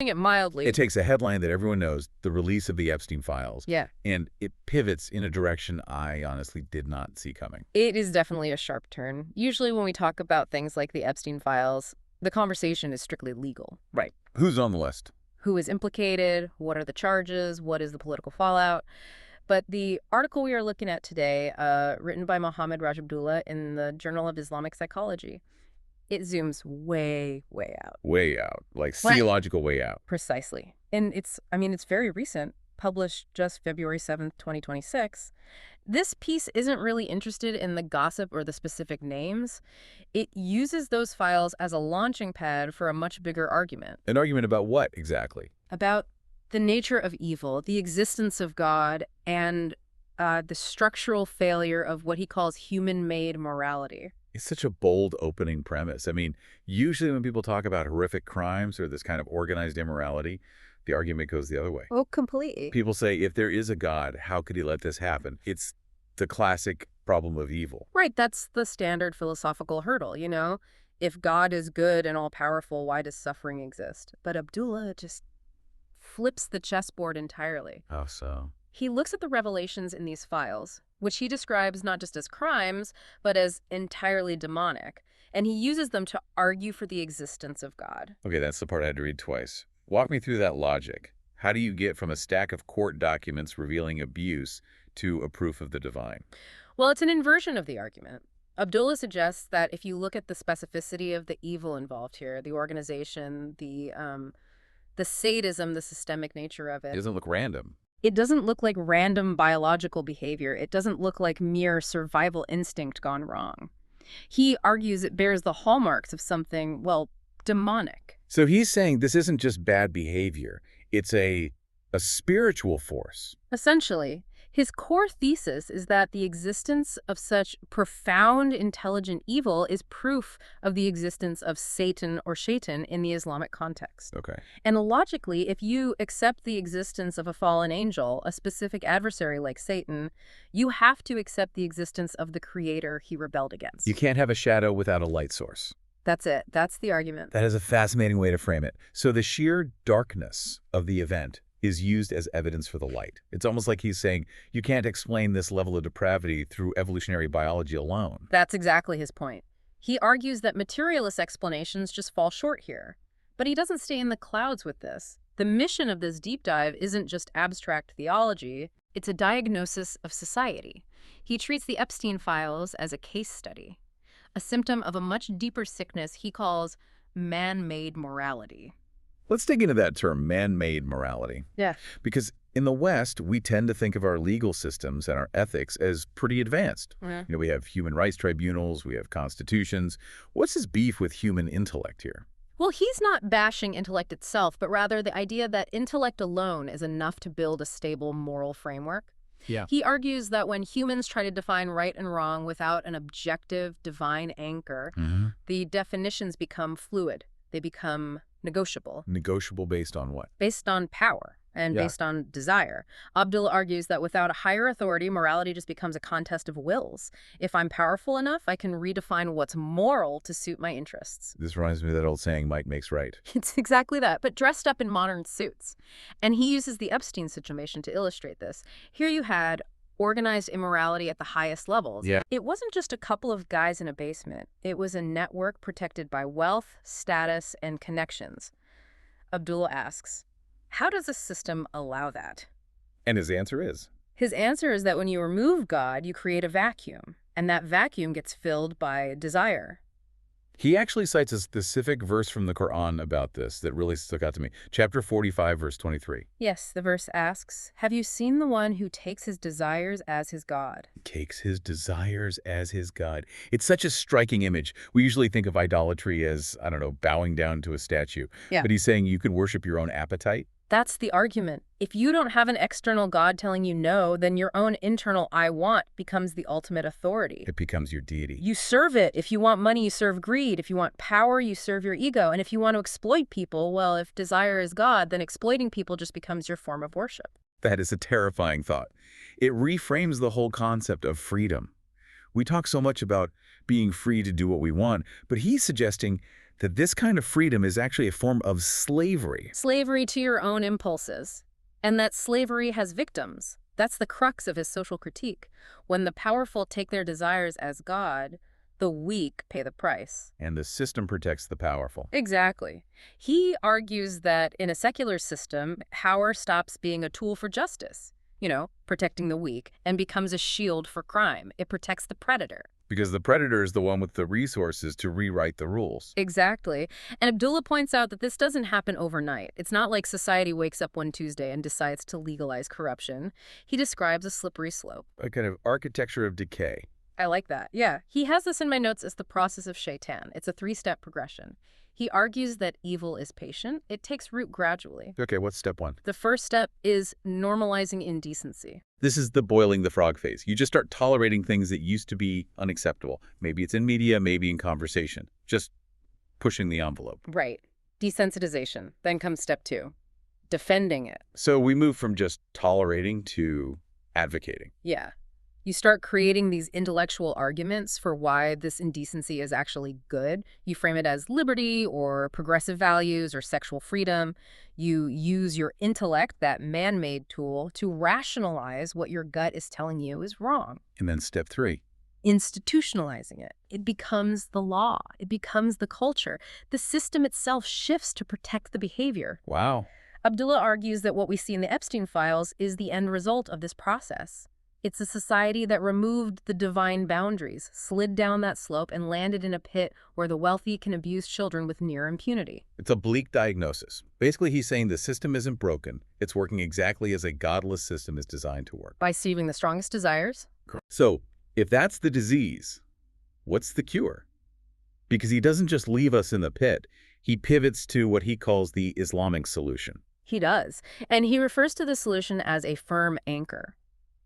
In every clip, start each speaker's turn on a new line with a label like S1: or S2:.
S1: putting it mildly.
S2: It takes a headline that everyone knows, the release of the Epstein files,
S1: Yeah.
S2: and it pivots in a direction I honestly did not see coming.
S1: It is definitely a sharp turn. Usually when we talk about things like the Epstein files, the conversation is strictly legal.
S2: Right. Who's on the list?
S1: Who is implicated? What are the charges? What is the political fallout? But the article we are looking at today, written by Mohammed Abdullah in the Journal of Islamic Psychology, it zooms way, way out.
S2: Way out. Like theological way out.
S1: Precisely. And it's very recent, published just February 7th, 2026. This piece isn't really interested in the gossip or the specific names. It uses those files as a launching pad for a much bigger argument.
S2: An argument about what, exactly?
S1: About the nature of evil, the existence of God, and the structural failure of what he calls human-made morality.
S2: It's such a bold opening premise. I mean, usually when people talk about horrific crimes or this kind of organized immorality, the argument goes the other way.
S1: Oh, completely.
S2: People say, if there is a God, how could he let this happen? It's the classic problem of evil.
S1: Right, that's the standard philosophical hurdle, you know? If God is good and all-powerful, why does suffering exist? But Abdullah just flips the chessboard entirely.
S2: How so?
S1: He looks at the revelations in these files, which he describes not just as crimes, but as entirely demonic, and he uses them to argue for the existence of God.
S2: Okay, that's the part I had to read twice. Walk me through that logic. How do you get from a stack of court documents revealing abuse to a proof of the divine?
S1: Well, it's an inversion of the argument. Abdullah suggests that if you look at the specificity of the evil involved here, the organization, the sadism, the systemic nature of
S2: It
S1: it,
S2: doesn't look random.
S1: it doesn't look like random biological behavior. It doesn't look like mere survival instinct gone wrong. He argues it bears the hallmarks of something, well, demonic.
S2: So he's saying this isn't just bad behavior. It's a spiritual force.
S1: Essentially, his core thesis is that the existence of such profound intelligent evil is proof of the existence of Satan or Shaitan in the Islamic context.
S2: Okay.
S1: And logically, if you accept the existence of a fallen angel, a specific adversary like Satan, you have to accept the existence of the creator he rebelled against.
S2: You can't have a shadow without a light source.
S1: That's it. That's the argument.
S2: That is a fascinating way to frame it. So the sheer darkness of the event is used as evidence for the light. It's almost like he's saying, you can't explain this level of depravity through evolutionary biology alone.
S1: That's exactly his point. He argues that materialist explanations just fall short here. But he doesn't stay in the clouds with this. The mission of this deep dive isn't just abstract theology, it's a diagnosis of society. He treats the Epstein files as a case study, a symptom of a much deeper sickness he calls man-made morality.
S2: Let's dig into that term, man-made morality.
S1: Yeah.
S2: Because in the West, we tend to think of our legal systems and our ethics as pretty advanced.
S1: Yeah.
S2: You know, we have human rights tribunals, we have constitutions. What's his beef with human intellect here?
S1: Well, he's not bashing intellect itself, but rather the idea that intellect alone is enough to build a stable moral framework.
S2: Yeah.
S1: He argues that when humans try to define right and wrong without an objective, divine anchor, the definitions become fluid. They become negotiable.
S2: Negotiable based on what?
S1: Based on power and based on desire. Abdullah argues that without a higher authority, morality just becomes a contest of wills. If I'm powerful enough, I can redefine what's moral to suit my interests.
S2: This reminds me of that old saying, might makes right.
S1: It's exactly that, but dressed up in modern suits. And he uses the Epstein situation to illustrate this. Here you had organized immorality at the highest levels.
S2: Yeah.
S1: It wasn't just a couple of guys in a basement. It was a network protected by wealth, status, and connections. Abdullah asks, how does a system allow that?
S2: And his answer is?
S1: His answer is that when you remove God, you create a vacuum, and that vacuum gets filled by desire.
S2: He actually cites a specific verse from the Quran about this that really stuck out to me. Chapter 45, verse 23.
S1: Yes, the verse asks, have you seen the one who takes his desires as his God?
S2: Takes his desires as his God. It's such a striking image. We usually think of idolatry as, I don't know, bowing down to a statue.
S1: Yeah.
S2: But he's saying you could worship your own appetite.
S1: That's the argument. If you don't have an external God telling you no, then your own internal I want becomes the ultimate authority.
S2: It becomes your deity.
S1: You serve it. If you want money, you serve greed. If you want power, you serve your ego. And if you want to exploit people, well, if desire is God, then exploiting people just becomes your form of worship.
S2: That is a terrifying thought. It reframes the whole concept of freedom. We talk so much about being free to do what we want, but he's suggesting that this kind of freedom is actually a form of slavery.
S1: Slavery to your own impulses. And that slavery has victims. That's the crux of his social critique. When the powerful take their desires as God, the weak pay the price.
S2: And the system protects the powerful.
S1: Exactly. He argues that in a secular system, power stops being a tool for justice, protecting the weak, and becomes a shield for crime. It protects the predator.
S2: Because the predator is the one with the resources to rewrite the rules.
S1: Exactly. And Abdullah points out that this doesn't happen overnight. It's not like society wakes up one Tuesday and decides to legalize corruption. He describes a slippery slope.
S2: A kind of architecture of decay.
S1: I like that. Yeah. He has this in my notes as the process of shaitan. It's a 3-step progression. He argues that evil is patient. It takes root gradually.
S2: Okay, what's step 1?
S1: The first step is normalizing indecency.
S2: This is the boiling the frog phase. You just start tolerating things that used to be unacceptable. Maybe it's in media, maybe in conversation. Just pushing the envelope.
S1: Right. Desensitization. Then comes step 2. Defending it.
S2: So we move from just tolerating to advocating.
S1: Yeah. You start creating these intellectual arguments for why this indecency is actually good. You frame it as liberty or progressive values or sexual freedom. You use your intellect, that man-made tool, to rationalize what your gut is telling you is wrong.
S2: And then step 3.
S1: Institutionalizing it. It becomes the law. It becomes the culture. The system itself shifts to protect the behavior.
S2: Wow.
S1: Abdullah argues that what we see in the Epstein files is the end result of this process. It's a society that removed the divine boundaries, slid down that slope, and landed in a pit where the wealthy can abuse children with near impunity.
S2: It's a bleak diagnosis. Basically, he's saying the system isn't broken. It's working exactly as a godless system is designed to work.
S1: By suing the strongest desires?
S2: So, if that's the disease, what's the cure? Because he doesn't just leave us in the pit. He pivots to what he calls the Islamic solution.
S1: He does. And he refers to the solution as a firm anchor.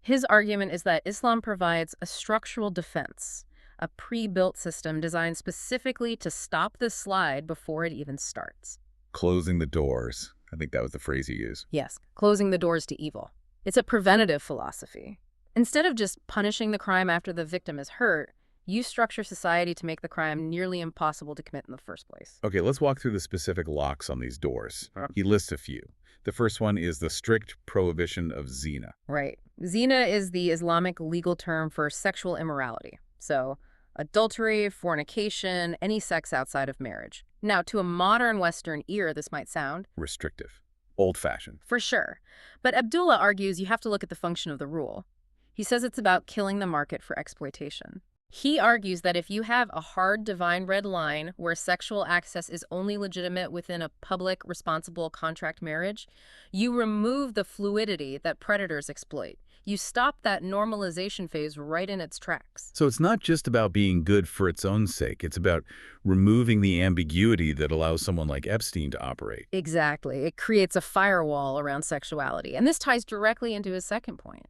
S1: His argument is that Islam provides a structural defense, a pre-built system designed specifically to stop the slide before it even starts.
S2: Closing the doors. I think that was the phrase he used.
S1: Yes, closing the doors to evil. It's a preventative philosophy. Instead of just punishing the crime after the victim is hurt, you structure society to make the crime nearly impossible to commit in the first place.
S2: Okay, let's walk through the specific locks on these doors. He lists a few. The first one is the strict prohibition of zina.
S1: Right. Zina is the Islamic legal term for sexual immorality. So, adultery, fornication, any sex outside of marriage. Now, to a modern Western ear, this might sound
S2: Restrictive. Old-fashioned.
S1: for sure. But Abdullah argues you have to look at the function of the rule. He says it's about killing the market for exploitation. He argues that if you have a hard divine red line where sexual access is only legitimate within a public, responsible contract marriage, you remove the fluidity that predators exploit. You stop that normalization phase right in its tracks.
S2: So it's not just about being good for its own sake. It's about removing the ambiguity that allows someone like Epstein to operate.
S1: Exactly. It creates a firewall around sexuality. And this ties directly into his second point.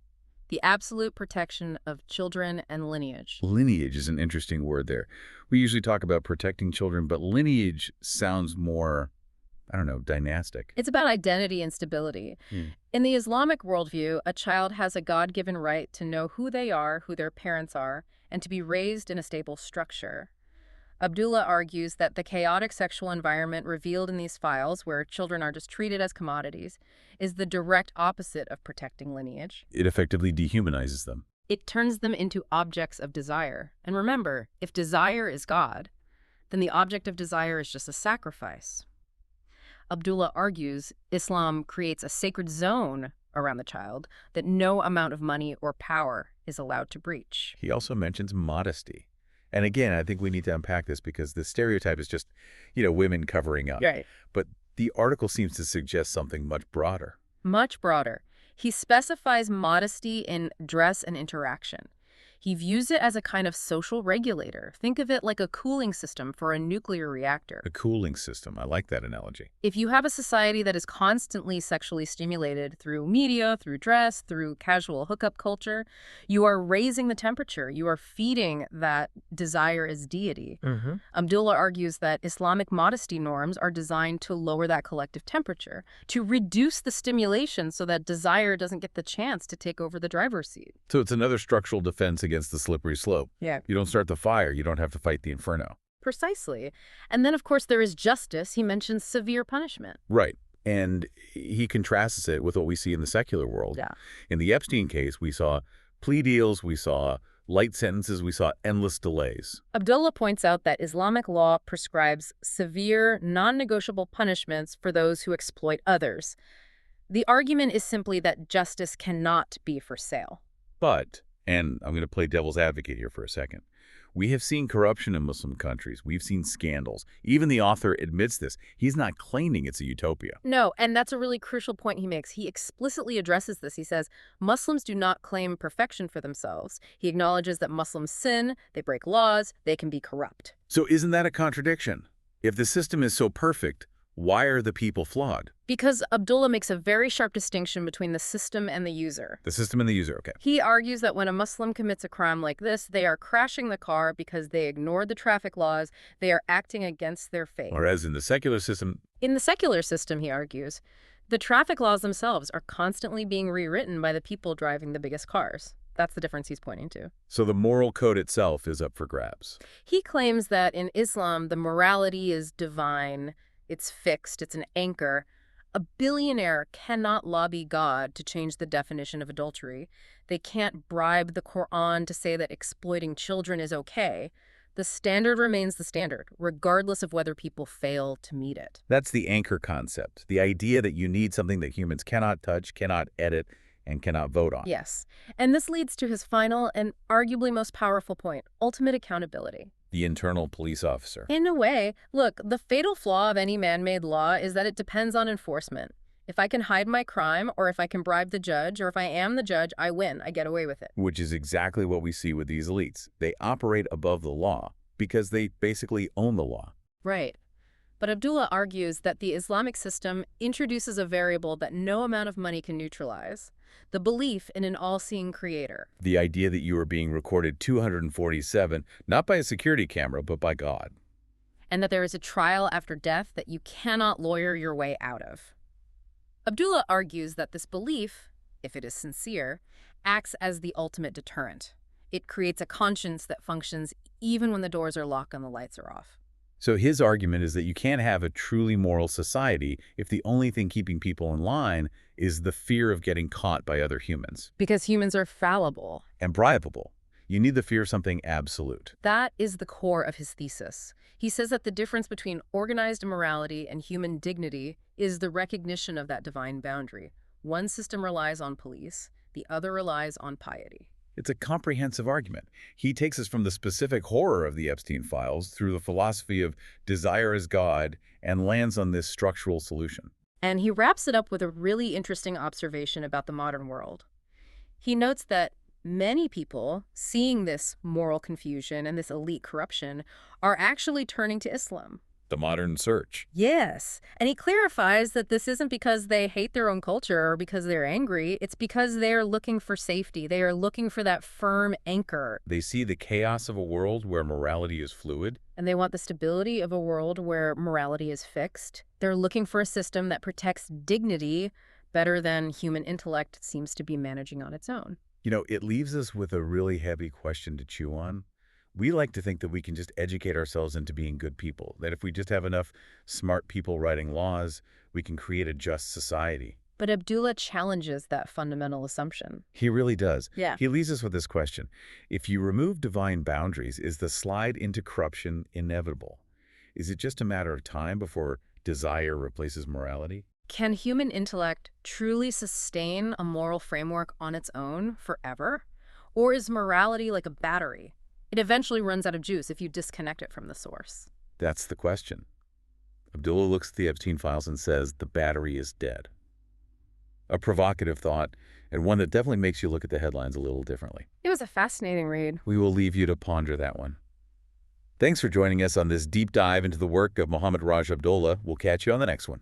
S1: The absolute protection of children and lineage.
S2: Lineage is an interesting word there. We usually talk about protecting children, but lineage sounds more, I don't know, dynastic.
S1: It's about identity and stability. In the Islamic worldview, a child has a God-given right to know who they are, who their parents are, and to be raised in a stable structure. Abdullah argues that the chaotic sexual environment revealed in these files, where children are just treated as commodities, is the direct opposite of protecting lineage.
S2: It effectively dehumanizes them.
S1: It turns them into objects of desire. And remember, if desire is God, then the object of desire is just a sacrifice. Abdullah argues Islam creates a sacred zone around the child that no amount of money or power is allowed to breach.
S2: He also mentions modesty. And again, I think we need to unpack this because the stereotype is just, women covering up.
S1: Right.
S2: But the article seems to suggest something much broader.
S1: Much broader. He specifies modesty in dress and interaction. He views it as a kind of social regulator. Think of it like a cooling system for a nuclear reactor.
S2: A cooling system. I like that analogy.
S1: If you have a society that is constantly sexually stimulated through media, through dress, through casual hookup culture, you are raising the temperature. You are feeding that desire as deity. Abdullah argues that Islamic modesty norms are designed to lower that collective temperature, to reduce the stimulation so that desire doesn't get the chance to take over the driver's seat.
S2: So it's another structural defense against the slippery slope.
S1: Yeah.
S2: You don't start the fire, you don't have to fight the inferno.
S1: Precisely. And then, of course, there is justice. He mentions severe punishment.
S2: Right. And he contrasts it with what we see in the secular world.
S1: Yeah.
S2: In the Epstein case, we saw plea deals, we saw light sentences, we saw endless delays.
S1: Abdullah points out that Islamic law prescribes severe, non-negotiable punishments for those who exploit others. The argument is simply that justice cannot be for sale.
S2: But, and I'm going to play devil's advocate here for a second, we have seen corruption in Muslim countries. We've seen scandals. Even the author admits this. He's not claiming it's a utopia.
S1: No, and that's a really crucial point he makes. He explicitly addresses this. He says, Muslims do not claim perfection for themselves. He acknowledges that Muslims sin, they break laws, they can be corrupt.
S2: So isn't that a contradiction? If the system is so perfect, why are the people flawed?
S1: Because Abdullah makes a very sharp distinction between the system and the user.
S2: The system and the user, okay.
S1: He argues that when a Muslim commits a crime like this, they are crashing the car because they ignored the traffic laws, they are acting against their faith.
S2: Whereas in the secular system...
S1: In the secular system, he argues, the traffic laws themselves are constantly being rewritten by the people driving the biggest cars. That's the difference he's pointing to.
S2: So the moral code itself is up for grabs.
S1: He claims that in Islam, the morality is divine, it's fixed, it's an anchor. A billionaire cannot lobby God to change the definition of adultery. They can't bribe the Quran to say that exploiting children is okay. The standard remains the standard, regardless of whether people fail to meet it.
S2: That's the anchor concept, the idea that you need something that humans cannot touch, cannot edit, and cannot vote on.
S1: Yes, and this leads to his final and arguably most powerful point, ultimate accountability.
S2: The internal police officer.
S1: In a way, look, the fatal flaw of any man-made law is that it depends on enforcement. If I can hide my crime, or if I can bribe the judge, or if I am the judge, I win. I get away with it.
S2: Which is exactly what we see with these elites. They operate above the law because they basically own the law.
S1: Right. But Abdullah argues that the Islamic system introduces a variable that no amount of money can neutralize: the belief in an all-seeing creator.
S2: The idea that you are being recorded 247, not by a security camera, but by God.
S1: And that there is a trial after death that you cannot lawyer your way out of. Abdullah argues that this belief, if it is sincere, acts as the ultimate deterrent. It creates a conscience that functions even when the doors are locked and the lights are off.
S2: So his argument is that you can't have a truly moral society if the only thing keeping people in line is the fear of getting caught by other humans.
S1: Because humans are fallible.
S2: And bribable. You need the fear of something absolute.
S1: That is the core of his thesis. He says that the difference between organized immorality and human dignity is the recognition of that divine boundary. One system relies on police, the other relies on piety.
S2: It's a comprehensive argument. He takes us from the specific horror of the Epstein files through the philosophy of desire as God and lands on this structural solution.
S1: And he wraps it up with a really interesting observation about the modern world. He notes that many people, seeing this moral confusion and this elite corruption, are actually turning to Islam.
S2: The modern search.
S1: Yes. And he clarifies that this isn't because they hate their own culture or because they're angry. It's because they're looking for safety. They are looking for that firm anchor.
S2: They see the chaos of a world where morality is fluid.
S1: And they want the stability of a world where morality is fixed. They're looking for a system that protects dignity better than human intellect seems to be managing on its own.
S2: You know, it leaves us with a really heavy question to chew on. We like to think that we can just educate ourselves into being good people, that if we just have enough smart people writing laws, we can create a just society.
S1: But Abdullah challenges that fundamental assumption.
S2: He really does.
S1: Yeah.
S2: He leaves us with this question. If you remove divine boundaries, is the slide into corruption inevitable? Is it just a matter of time before desire replaces morality?
S1: Can human intellect truly sustain a moral framework on its own forever? Or is morality like a battery? It eventually runs out of juice if you disconnect it from the source.
S2: That's the question. Abdullah looks at the Epstein files and says the battery is dead. A provocative thought, and one that definitely makes you look at the headlines a little differently.
S1: It was a fascinating read.
S2: We will leave you to ponder that one. Thanks for joining us on this deep dive into the work of Mohammed Abdullah. We'll catch you on the next one.